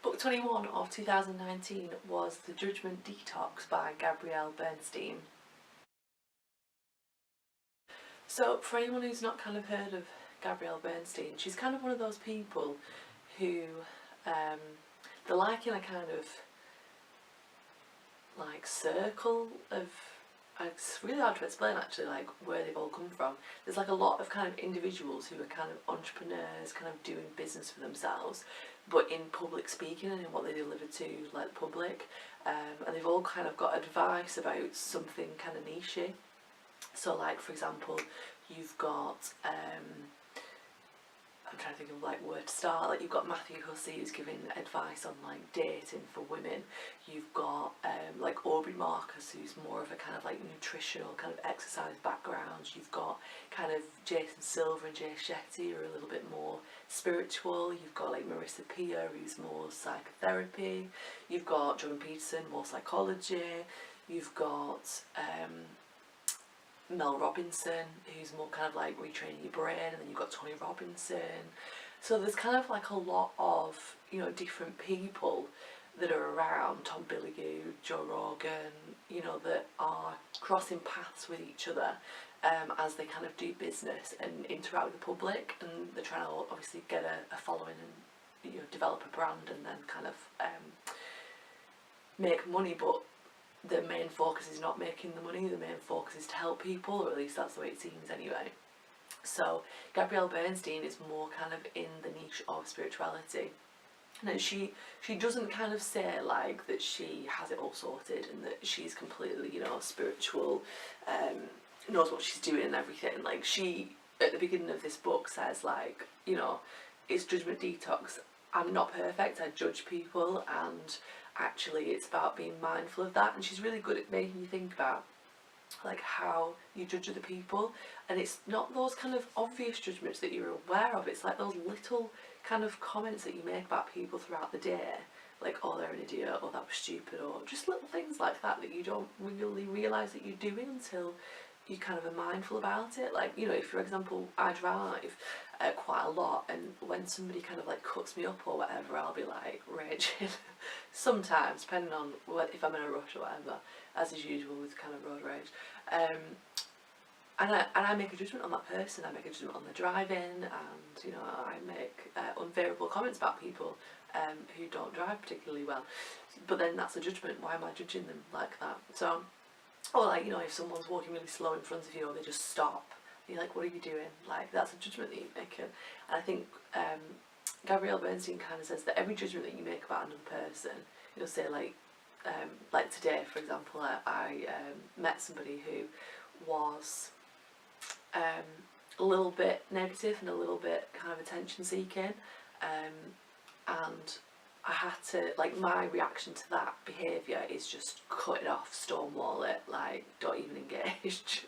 Book 21 of 2019 was The Judgement Detox by Gabrielle Bernstein. So for anyone who's not kind of heard of Gabrielle Bernstein, she's kind of one of those people who they're like in a kind of like circle of, it's really hard to explain actually, like where they've all come from. There's like a lot of kind of individuals who are kind of entrepreneurs, kind of doing business for themselves, but in public speaking and in what they deliver to like the public, and they've all kind of got advice about something kind of niche. So like for example, you've got I'm trying to think of like where to start. Like you've got Matthew Hussey who's giving advice on like dating for women. You've got like Aubrey Marcus who's more of a kind of like nutritional kind of exercise background. You've got kind of Jason Silver and Jay Shetty who are a little bit more spiritual. You've got like Marissa Peer who's more psychotherapy. You've got Jordan Peterson, more psychology. You've got Mel Robinson, who's more kind of like retraining your brain, and then you've got Tony Robinson. So there's kind of like a lot of, you know, different people that are around, Tom Billigoo, Joe Rogan, you know, that are crossing paths with each other as they kind of do business and interact with the public, and they're trying to obviously get a following and, you know, develop a brand and then kind of make money, but the main focus is not making the money, the main focus is to help people, or at least that's the way it seems anyway. So Gabrielle Bernstein is more kind of in the niche of spirituality. Now she doesn't kind of say like that she has it all sorted and that she's completely, you know, spiritual, knows what she's doing and everything. Like she, at the beginning of this book, says like, you know, it's Judgement Detox. I'm not perfect, I judge people, and actually it's about being mindful of that. And she's really good at making you think about like how you judge other people, and it's not those kind of obvious judgments that you're aware of, it's like those little kind of comments that you make about people throughout the day, like, oh, they're an idiot, or that was stupid, or just little things like that that you don't really realise that you're doing until you kind of are mindful about it. Like, you know, if for example I drive quite a lot, and when somebody kind of like cuts me up or whatever, I'll be like raging sometimes, depending on if I'm in a rush or whatever, as is usual with kind of road rage. And I make a judgment on that person, I make a judgment on the driving, and, you know, I make unfavourable comments about people who don't drive particularly well. But then that's a judgment. Why am I judging them like that? So, or like, you know, if someone's walking really slow in front of you, or they just stop, you're like, what are you doing? Like, that's a judgment that you make. And I think Gabrielle Bernstein kind of says that every judgment that you make about another person, you know, say like today, for example, I met somebody who was a little bit negative and a little bit kind of attention seeking, and I had to, like, my reaction to that behaviour is just cut it off, stonewall it, like, don't even engage,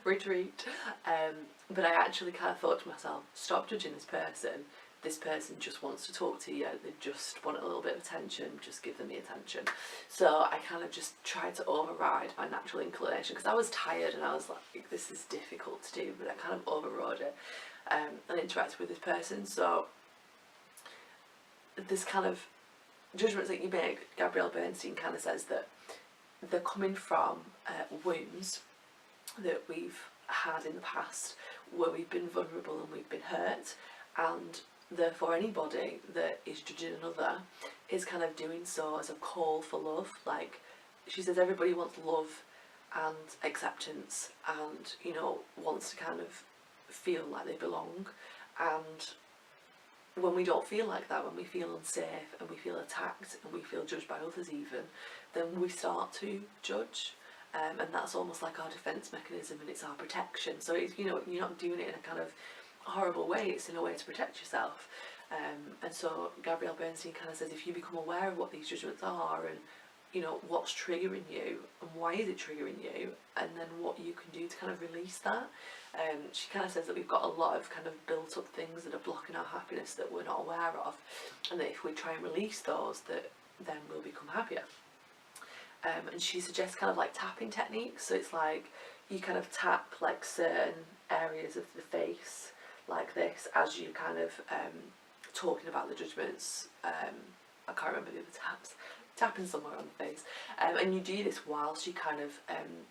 retreat. But I actually kind of thought to myself, stop judging this person just wants to talk to you, they just want a little bit of attention, just give them the attention. So I kind of just tried to override my natural inclination, because I was tired and I was like, this is difficult to do, but I kind of overrode it and interacted with this person. So this kind of judgments that you make, Gabrielle Bernstein kind of says that they're coming from wounds that we've had in the past, where we've been vulnerable and we've been hurt, and therefore anybody that is judging another is kind of doing so as a call for love. Like she says, everybody wants love and acceptance, and, you know, wants to kind of feel like they belong. And when we don't feel like that, when we feel unsafe and we feel attacked and we feel judged by others even, then we start to judge, and that's almost like our defence mechanism, and it's our protection. So it's, you know, you're not doing it in a kind of horrible way, it's in a way to protect yourself. And so Gabrielle Bernstein kind of says, if you become aware of what these judgments are, and, you know, what's triggering you and why is it triggering you, and then what you can do to kind of release that. She kind of says that we've got a lot of kind of built up things that are blocking our happiness that we're not aware of, and that if we try and release those, that then we'll become happier. And she suggests kind of like tapping techniques. So it's like you kind of tap like certain areas of the face like this as you kind of talking about the judgments I can't remember the other taps, tapping somewhere on the face, and you do this while she kind of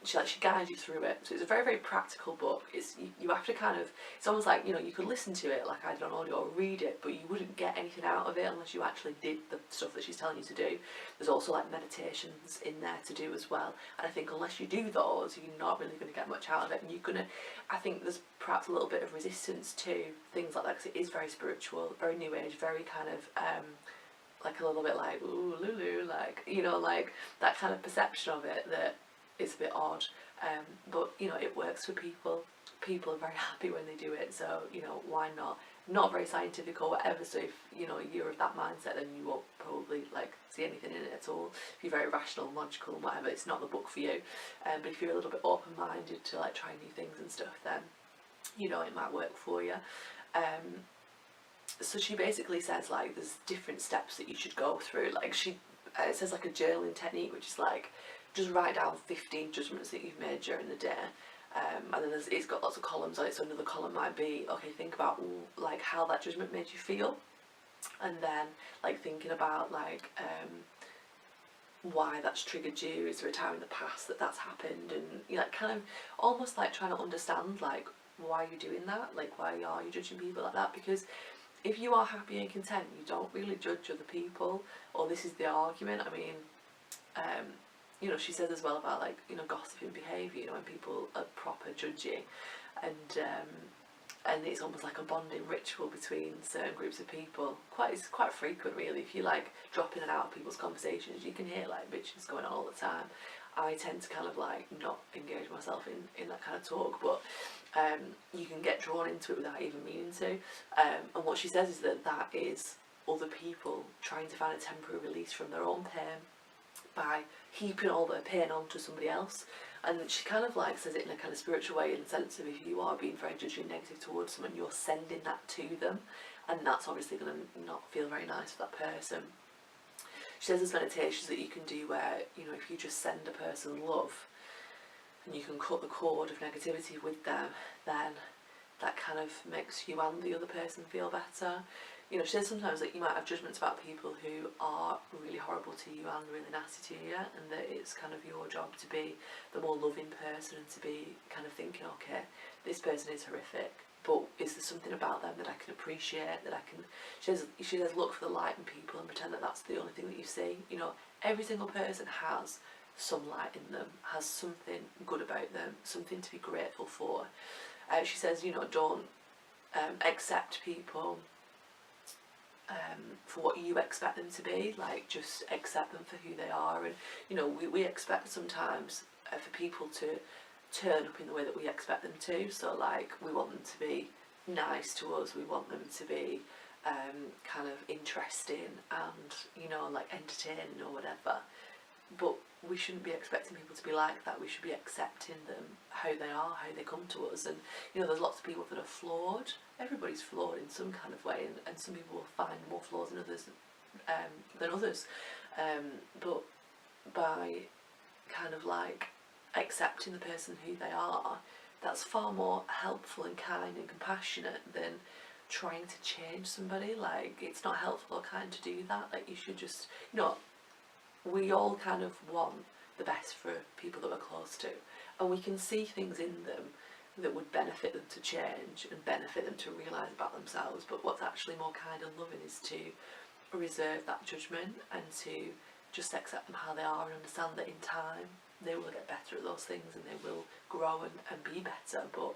she guides you through it. So it's a very, very practical book. It's you have to kind of, it's almost like, you know, you could listen to it like I did on audio or read it, but you wouldn't get anything out of it unless you actually did the stuff that she's telling you to do. There's also like meditations in there to do as well, and I think unless you do those, you're not really going to get much out of it, and you're gonna, I think there's perhaps a little bit of resistance to things like that because it is very spiritual, very new age, very kind of like a little bit like, ooh, Lulu, like, you know, like that kind of perception of it that is a bit odd. But, you know, it works for people. People are very happy when they do it, so, you know, why not? Not very scientific or whatever, so if, you know, you're of that mindset, then you won't probably, like, see anything in it at all. If you're very rational and logical and whatever, it's not the book for you. But if you're a little bit open-minded to, like, try new things and stuff, then, you know, it might work for you. So she basically says, like, there's different steps that you should go through. Like, it says, like, a journaling technique, which is, like, just write down 15 judgments that you've made during the day. And then it's got lots of columns on it, so another column might be, okay, think about, like, how that judgment made you feel. And then, like, thinking about, like, why that's triggered you. Is there a time in the past that that's happened? And, you know, kind of almost, like, trying to understand, like, why you're doing that. Like, why are you judging people like that? Because if you are happy and content, you don't really judge other people, or this is the argument. I mean, you know, she says as well about, like, you know, gossiping behaviour, you know, when people are proper judgy, and it's almost like a bonding ritual between certain groups of people. It's quite frequent, really. If you, like, drop in and out of people's conversations, you can hear, like, bitches going on all the time. I tend to kind of, like, not engage myself in that kind of talk, but you can get drawn into it without even meaning to. And what she says is that is other people trying to find a temporary release from their own pain by heaping all their pain onto somebody else. And she kind of, like, says it in a kind of spiritual way, in the sense of, if you are being very judgy and negative towards someone, you're sending that to them, and that's obviously going to not feel very nice for that person. She says there's meditations that you can do where, you know, if you just send a person love and you can cut the cord of negativity with them, then that kind of makes you and the other person feel better. You know, she says sometimes that you might have judgments about people who are really horrible to you and really nasty to you, and that it's kind of your job to be the more loving person and to be kind of thinking, okay, this person is horrific, but is there something about them that I can appreciate, that I can... She says look for the light in people and pretend that that's the only thing that you see. You know, every single person has some light in them, has something good about them, something to be grateful for. She says, you know, don't accept people for what you expect them to be. Like, just accept them for who they are. And, you know, we expect sometimes for people to turn up in the way that we expect them to. So, like, we want them to be nice to us, we want them to be kind of interesting and, you know, like, entertaining or whatever. But we shouldn't be expecting people to be like that. We should be accepting them how they are, how they come to us. And, you know, there's lots of people that are flawed. Everybody's flawed in some kind of way, and some people will find more flaws in others than others. But by kind of, like, accepting the person who they are, that's far more helpful and kind and compassionate than trying to change somebody. Like, it's not helpful or kind to do that. Like, you should just, you know, we all kind of want the best for people that we're close to, and we can see things in them that would benefit them to change and benefit them to realise about themselves. But what's actually more kind and loving is to reserve that judgment and to just accept them how they are and understand that in time they will get better at those things and they will grow and be better. But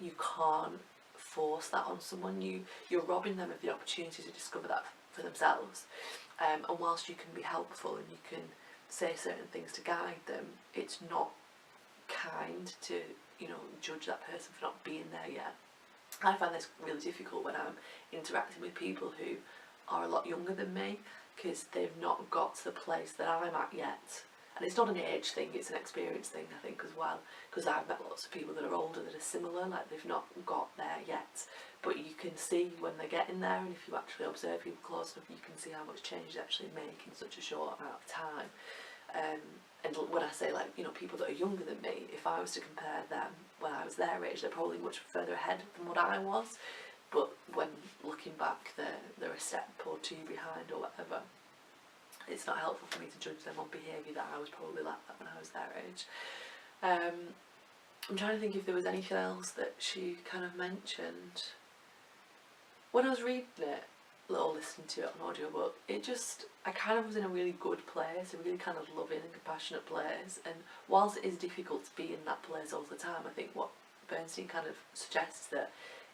you can't force that on someone. You're robbing them of the opportunity to discover that for themselves. And whilst you can be helpful and you can say certain things to guide them, it's not kind to, you know, judge that person for not being there yet. I find this really difficult when I'm interacting with people who are a lot younger than me, because they've not got to the place that I'm at yet. And it's not an age thing, it's an experience thing, I think, as well, because I've met lots of people that are older that are similar, like they've not got there yet. But you can see when they're getting there, and if you actually observe people close enough, you can see how much change they actually make in such a short amount of time. And when I say, like, you know, people that are younger than me, if I was to compare them when I was their age, they're probably much further ahead than what I was. But when looking back, they're a step or two behind or whatever. it's not helpful for me to judge them on behaviour that I was probably like that when I was their age. I'm trying to think if there was anything else that she kind of mentioned. When I was reading it, or listening to it on audiobook, I kind of was in a really good place, a really kind of loving and compassionate place, and whilst it is difficult to be in that place all the time, I think what Bernstein kind of suggests that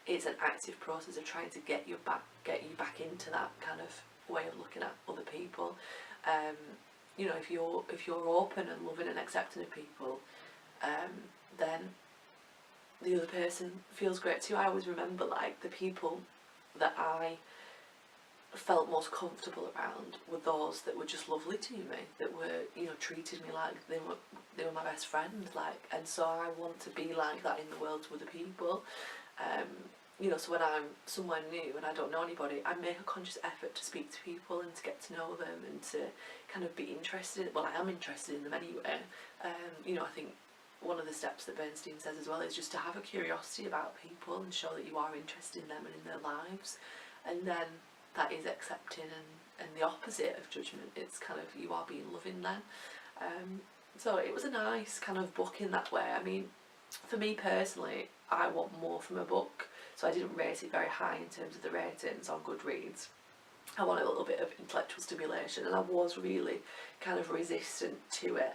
it's an active process of trying to get you back into that kind of way of looking at other people. You know, if you're open and loving and accepting of people, then the other person feels great too. I always remember like the people that I felt most comfortable around were those that were just lovely to me, that were, you know, treated me like they were my best friend, like, and so I want to be like that in the world to other people. You know, so when I'm somewhere new and I don't know anybody, I make a conscious effort to speak to people and to get to know them and to kind of be interested. Well, I am interested in them anyway. You know, I think one of the steps that Bernstein says as well is just to have a curiosity about people and show that you are interested in them and in their lives, and then that is accepting and the opposite of judgment. It's kind of, you are being loving then. So it was a nice kind of book in that way. I mean, for me personally, I want more from a book, so I didn't rate it very high in terms of the ratings on Goodreads. I wanted a little bit of intellectual stimulation, and I was really kind of resistant to it,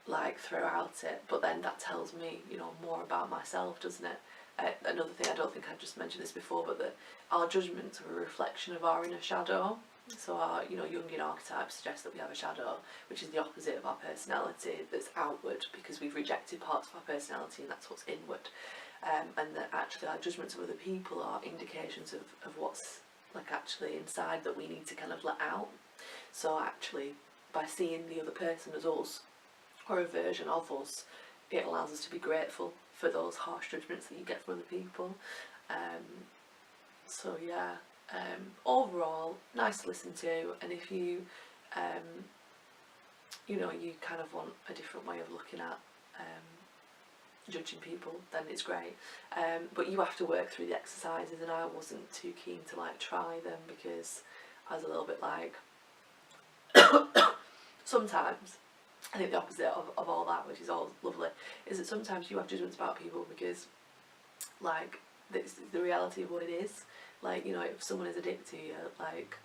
like, throughout it, but then that tells me, you know, more about myself, doesn't it? Another thing, I don't think I've just mentioned this before, but that our judgments are a reflection of our inner shadow. So our, you know, Jungian archetype suggests that we have a shadow, which is the opposite of our personality, that's outward because we've rejected parts of our personality, and that's what's inward. And that actually our judgments of other people are indications of what's like actually inside that we need to kind of let out. So actually, by seeing the other person as us, or a version of us, it allows us to be grateful for those harsh judgments that you get from other people. So yeah, overall, nice to listen to, and if you, you know, you kind of want a different way of looking at judging people, then it's great. But you have to work through the exercises, and I wasn't too keen to like try them because I was a little bit like, sometimes I think the opposite of all that, which is all lovely, is that sometimes you have judgments about people because, like, it's the reality of what it is. Like, you know, if someone is a dick to you, like,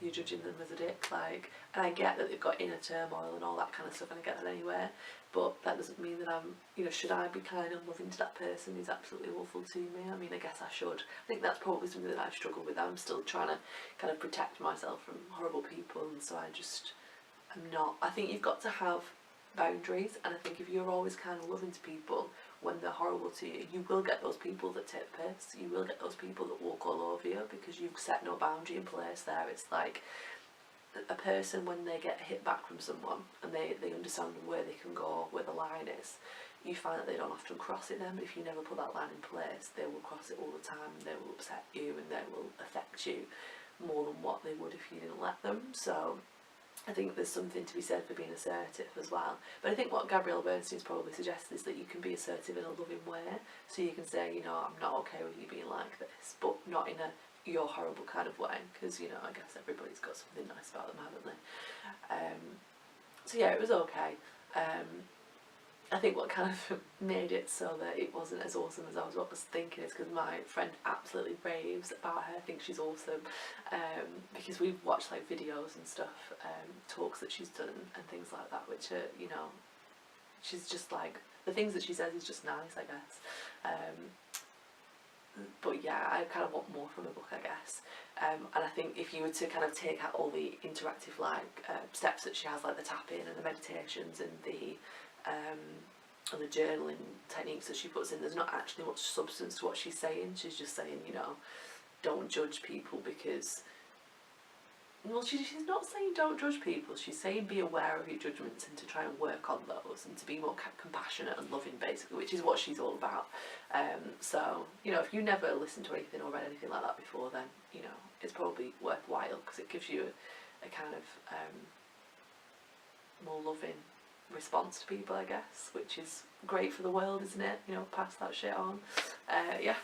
you're judging them as a dick, like, and I get that they've got inner turmoil and all that kind of stuff, and I get that anyway, but that doesn't mean that I'm, you know, should I be kind and loving to that person who's absolutely awful to me? I mean, I guess I should. I think that's probably something that I struggle with. I'm still trying to kind of protect myself from horrible people, and so I just, I'm not. I think you've got to have boundaries, and I think if you're always kind of loving to people when they're horrible to you, you will get those people that take the piss. You will get those people that walk all over you because you've set no boundary in place there. It's like a person, when they get hit back from someone and they understand where they can go, where the line is, you find that they don't often cross it then, but if you never put that line in place, they will cross it all the time, and they will upset you, and they will affect you more than what they would if you didn't let them. So I think there's something to be said for being assertive as well. But I think what Gabrielle Bernstein's probably suggested is that you can be assertive in a loving way. So you can say, you know, I'm not okay with you being like this, but not in a you're horrible kind of way, because, you know, I guess everybody's got something nice about them, haven't they? So yeah, it was okay. I think what kind of made it so that it wasn't as awesome as I was thinking is because my friend absolutely raves about her, thinks she's awesome, because we've watched like videos and stuff, talks that she's done and things like that, which are, you know, she's just like, the things that she says is just nice, I guess. But yeah, I kind of want more from a book, I guess. And I think if you were to kind of take out all the interactive like steps that she has, like the tapping and the meditations and the journaling techniques that she puts in, there's not actually much substance to what she's saying. She's just saying, you know, don't judge people because, well, she's not saying don't judge people, she's saying be aware of your judgments and to try and work on those and to be more compassionate and loving, basically, which is what she's all about. So, you know, if you never listened to anything or read anything like that before, then, you know, it's probably worthwhile because it gives you a kind of more loving response to people, I guess, which is great for the world, isn't it? You know, pass that shit on. Yeah.